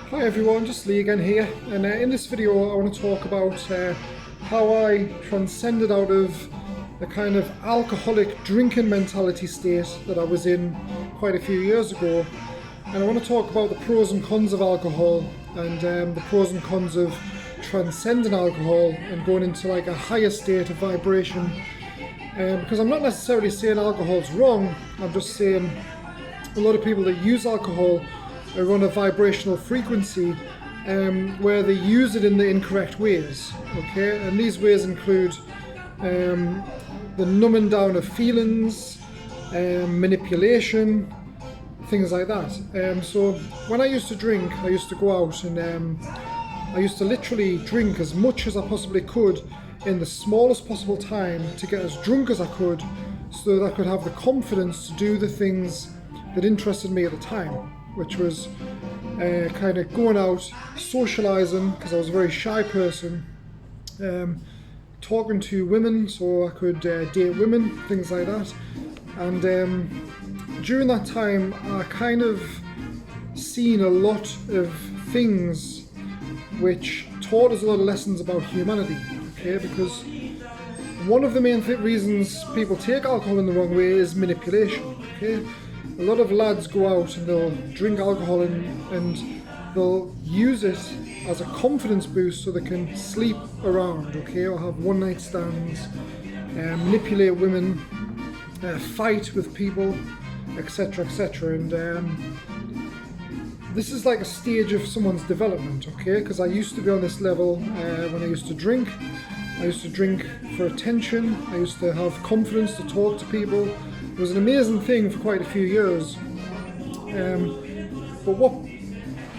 Hi everyone, just Lee again here, and in this video I want to talk about how I transcended out of the kind of alcoholic drinking mentality state that I was in quite a few years ago. And I want to talk about the pros and cons of alcohol and the pros and cons of transcending alcohol and going into like a higher state of vibration. Because I'm not necessarily saying alcohol's wrong, I'm just saying a lot of people that use alcohol are on a vibrational frequency where they use it in the incorrect ways. Okay, and these ways include the numbing down of feelings, manipulation, things like that. So when I used to drink, I used to go out and I used to literally drink as much as I possibly could in the smallest possible time to get as drunk as I could so that I could have the confidence to do the things that interested me at the time, which was kind of going out, socialising, because I was a very shy person, talking to women so I could date women, things like that. And during that time I kind of seen a lot of things which taught us a lot of lessons about humanity, okay? Because one of the main reasons people take alcohol in the wrong way is manipulation, okay? A lot of lads go out and they'll drink alcohol and they'll use it as a confidence boost so they can sleep around, okay, or have one night stands, manipulate women, fight with people, etc, etc. And this is like a stage of someone's development, okay? Because I used to be on this level when I used to drink. I used to drink for attention. I used to have confidence to talk to people. It was an amazing thing for quite a few years. But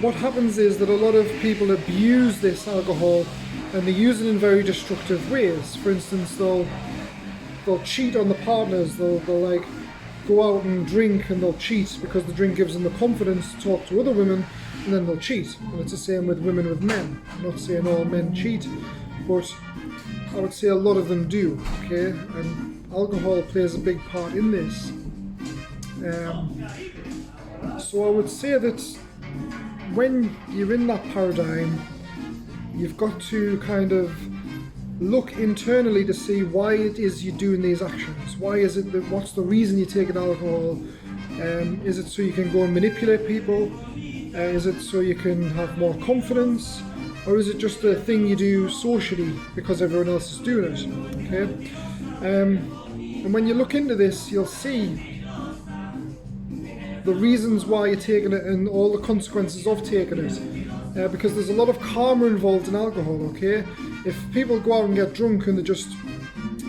what happens is that a lot of people abuse this alcohol and they use it in very destructive ways. For instance, they'll cheat on the partners. They'll like go out and drink and they'll cheat because the drink gives them the confidence to talk to other women, and then they'll cheat. And it's the same with women with men. I'm not saying all men cheat, but I would say a lot of them do, okay? And alcohol plays a big part in this. So I would say that when you're in that paradigm, you've got to kind of look internally to see why it is you're doing these actions. Why is it that, what's the reason you're taking alcohol? Is it so you can go and manipulate people? Is it so you can have more confidence? Or is it just a thing you do socially because everyone else is doing it? Okay. And when you look into this, you'll see the reasons why you're taking it and all the consequences of taking it. Because there's a lot of karma involved in alcohol, okay? If people go out and get drunk and they just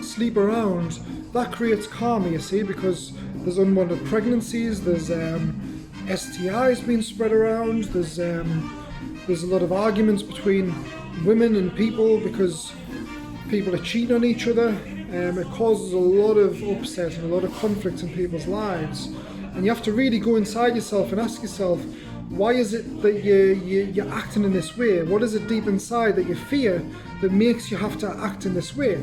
sleep around, that creates karma, you see, because there's unwanted pregnancies, there's STIs being spread around, there's a lot of arguments between women and people because people are cheating on each other. It causes a lot of upset and a lot of conflict in people's lives. And you have to really go inside yourself and ask yourself, why is it that you're acting in this way? What is it deep inside that you fear that makes you have to act in this way?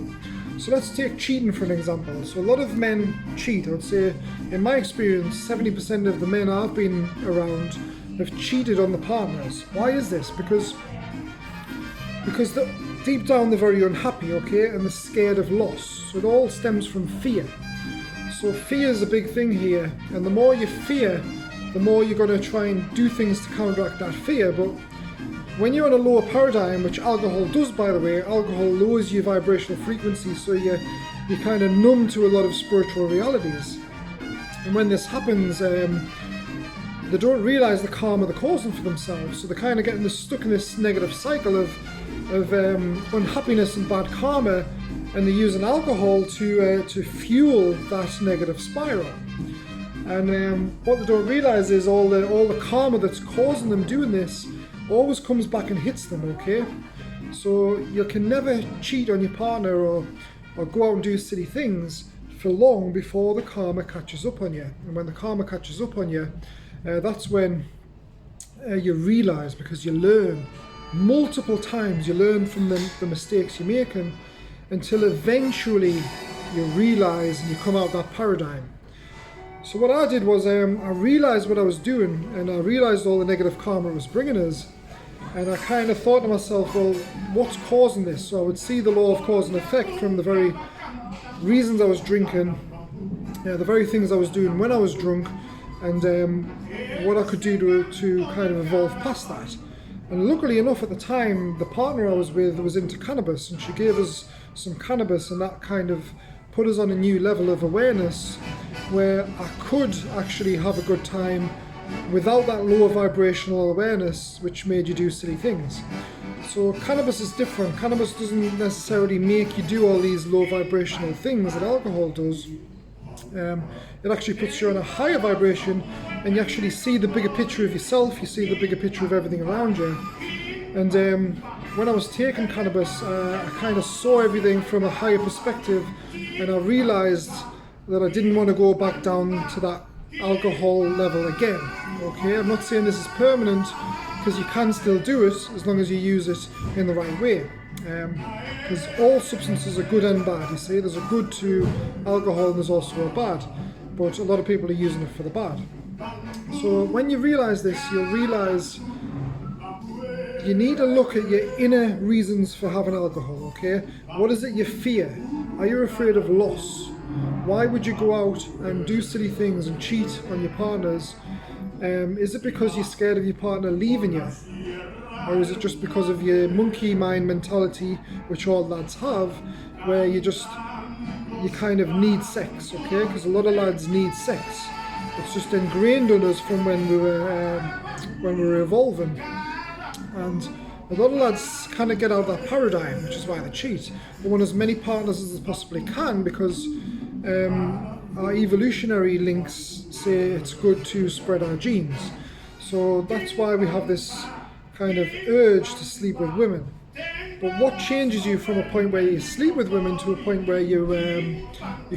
So let's take cheating for an example. So a lot of men cheat. I would say, in my experience, 70% of the men I've been around have cheated on the partners. Why is this? Because deep down they're very unhappy, okay, and they're scared of loss. So it all stems from fear. So fear is a big thing here, and the more you fear, the more you're going to try and do things to counteract that fear. But when you're in a lower paradigm, which alcohol does, by the way, alcohol lowers your vibrational frequency, so you're kind of numb to a lot of spiritual realities. And when this happens, they don't realise the karma they're causing for themselves, so they're kind of getting stuck in this negative cycle of unhappiness and bad karma, and they're using alcohol to fuel that negative spiral. And what they don't realise is all the karma that's causing them doing this always comes back and hits them, okay? So you can never cheat on your partner or go out and do silly things for long before the karma catches up on you. And when the karma catches up on you, that's when you realise, because you learn multiple times, you learn from the mistakes you're making until eventually you realise and you come out of that paradigm. So what I did was I realised what I was doing, and I realised all the negative karma it was bringing us, And I kind of thought to myself, well, what's causing this? So I would see the law of cause and effect from the very reasons I was drinking, the very things I was doing when I was drunk, and what I could do to kind of evolve past that. And luckily enough, at the time, the partner I was with was into cannabis, and she gave us some cannabis, and that kind of put us on a new level of awareness where I could actually have a good time without that lower vibrational awareness which made you do silly things. So cannabis is different. Cannabis doesn't necessarily make you do all these low vibrational things that alcohol does. It actually puts you on a higher vibration, and you actually see the bigger picture of yourself, you see the bigger picture of everything around you. And when I was taking cannabis, I kind of saw everything from a higher perspective, and I realized that I didn't want to go back down to that alcohol level again. Okay, I'm not saying this is permanent, because you can still do it as long as you use it in the right way. Because all substances are good and bad, you see. There's a good to alcohol and there's also a bad, but a lot of people are using it for the bad. So when you realize this, you'll realize you need to look at your inner reasons for having alcohol, okay? What is it you fear? Are you afraid of loss? Why would you go out and do silly things and cheat on your partners? Is it because you're scared of your partner leaving you? Or is it just because of your monkey mind mentality, which all lads have, where you kind of need sex, okay? Because a lot of lads need sex. It's just ingrained in us from when we were evolving. And a lot of lads kind of get out of that paradigm, which is why they cheat. They want as many partners as they possibly can, because our evolutionary links say it's good to spread our genes. So that's why we have this kind of urge to sleep with women. But what changes you from a point where you sleep with women to a point where you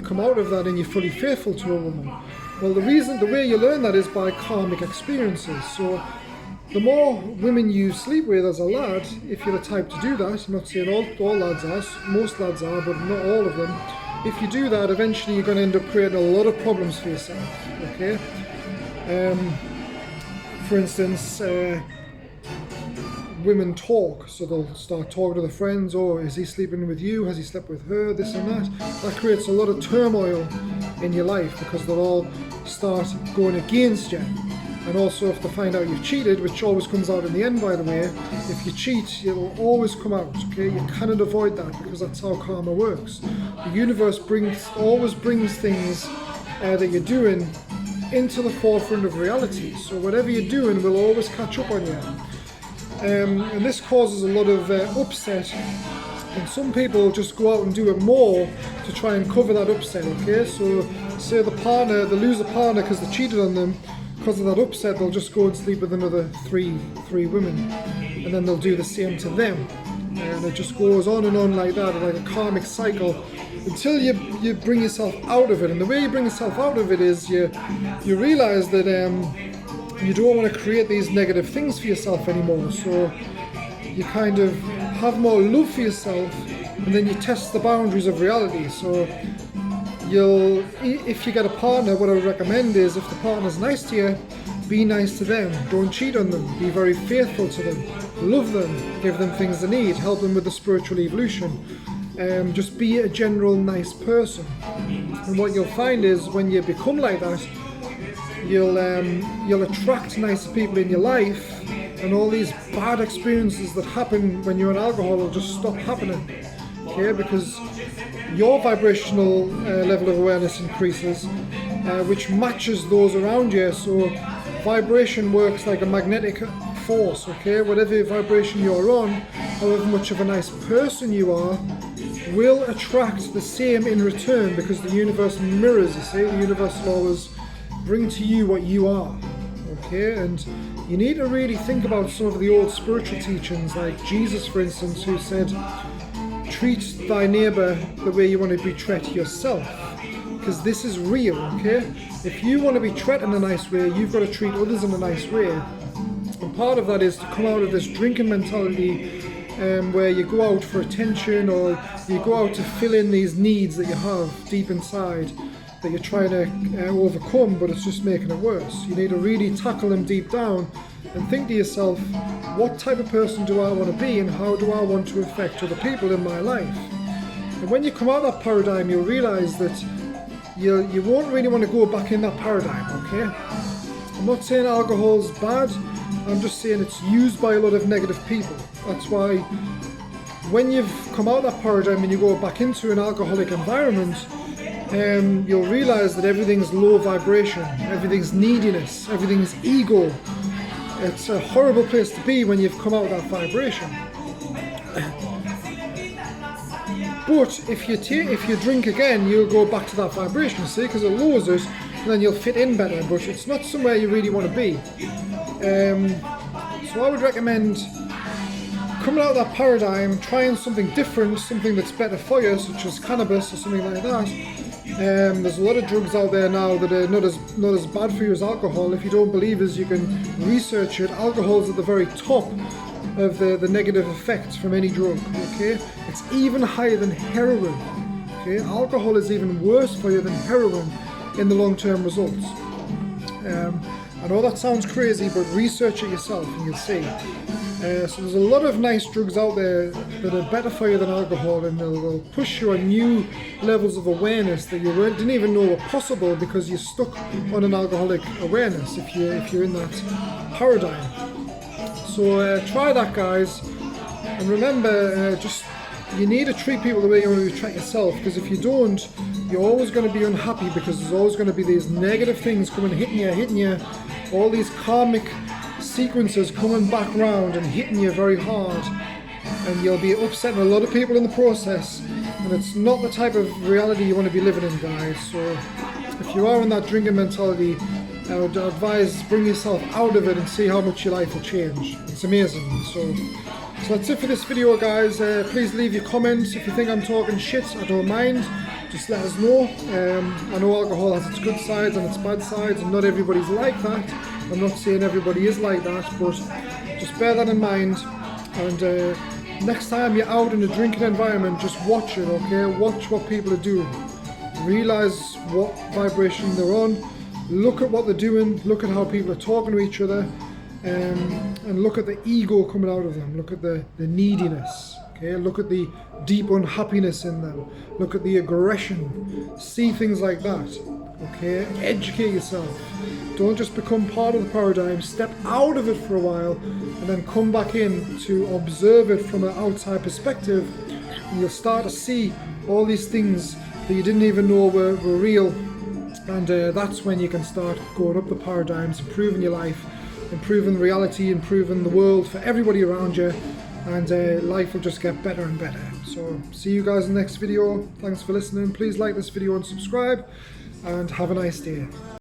come out of that and you're fully faithful to a woman? Well, the way you learn that is by karmic experiences. So the more women you sleep with as a lad, if you're the type to do that, I'm not saying all lads are, most lads are, but not all of them. If you do that, eventually you're going to end up creating a lot of problems for yourself, okay? For instance, women talk, so they'll start talking to their friends, oh, is he sleeping with you, has he slept with her, this and that. That creates a lot of turmoil in your life, because they'll all start going against you. And also, if they find out you've cheated, which always comes out in the end, by the way, if you cheat, it will always come out, okay? You cannot avoid that, because that's how karma works. The universe always brings things that you're doing into the forefront of reality. So whatever you're doing will always catch up on you. And this causes a lot of upset, and some people just go out and do it more to try and cover that upset, okay? So say they lose a partner because they cheated on them. Because of that upset, they'll just go and sleep with another three women, and then they'll do the same to them, and it just goes on and on like that, like a karmic cycle, until you bring yourself out of it. And the way you bring yourself out of it is you realize that you don't want to create these negative things for yourself anymore. So you kind of have more love for yourself, and then you test the boundaries of reality. So if you get a partner, what I would recommend is, if the partner's nice to you, be nice to them. Don't cheat on them. Be very faithful to them. Love them. Give them things they need. Help them with the spiritual evolution. Just be a general nice person. And what you'll find is, when you become like that, you'll attract nicer people in your life, and all these bad experiences that happen when you're on alcohol will just stop happening. Okay, because your vibrational level of awareness increases, which matches those around you. So vibration works like a magnetic force, okay? Whatever vibration you're on, however much of a nice person you are, will attract the same in return, because the universe mirrors, you see? The universe will always bring to you what you are, okay? And you need to really think about some of the old spiritual teachings, like Jesus, for instance, who said, treat thy neighbour the way you want to be treated yourself, because this is real, okay? If you want to be treated in a nice way, you've got to treat others in a nice way. And part of that is to come out of this drinking mentality, where you go out for attention, or you go out to fill in these needs that you have deep inside that you're trying to overcome, but it's just making it worse. You need to really tackle them deep down and think to yourself, what type of person do I want to be and how do I want to affect other people in my life? And when you come out of that paradigm, you'll realize that you won't really want to go back in that paradigm, okay? I'm not saying alcohol's bad, I'm just saying it's used by a lot of negative people. That's why when you've come out of that paradigm and you go back into an alcoholic environment, you'll realize that everything's low vibration, everything's neediness, everything's ego. It's a horrible place to be when you've come out of that vibration. But if you drink again, you'll go back to that vibration, see, because it lowers it, and then you'll fit in better. But it's not somewhere you really want to be. So I would recommend coming out of that paradigm, trying something different, something that's better for you, such as cannabis or something like that. There's a lot of drugs out there now that are not as bad for you as alcohol. If you don't believe us, you can research it. Alcohol's at the very top of the negative effects from any drug, okay? It's even higher than heroin, okay? Alcohol is even worse for you than heroin in the long-term results. I know that sounds crazy, but research it yourself and you'll see. So there's a lot of nice drugs out there that are better for you than alcohol, and they'll push you on new levels of awareness that you didn't even know were possible because you're stuck on an alcoholic awareness if you're in that paradigm. So try that, guys, and remember, you need to treat people the way you want to treat yourself, because if you don't, you're always going to be unhappy, because there's always going to be these negative things coming, hitting you, all these karmic sequences coming back round and hitting you very hard, and you'll be upsetting a lot of people in the process, and it's not the type of reality you want to be living in, guys. So if you are in that drinking mentality, I would advise bring yourself out of it and see how much your life will change. It's amazing. So that's it for this video, guys. Please leave your comments. If you think I'm talking shit, I don't mind. Just let us know. I know alcohol has its good sides and its bad sides, and not everybody's like that. I'm not saying everybody is like that, but just bear that in mind. And next time you're out in a drinking environment, just watch it, okay? Watch what people are doing. Realize what vibration they're on. Look at what they're doing. Look at how people are talking to each other. And look at the ego coming out of them. Look at the neediness. Okay, look at the deep unhappiness in them. Look at the aggression. See things like that. Okay, educate yourself. Don't just become part of the paradigm. Step out of it for a while and then come back in to observe it from an outside perspective. And you'll start to see all these things that you didn't even know were real. And that's when you can start going up the paradigms, improving your life, improving reality, improving the world for everybody around you, and life will just get better and better. So see you guys in the next video. Thanks for listening. Please like this video and subscribe, and have a nice day.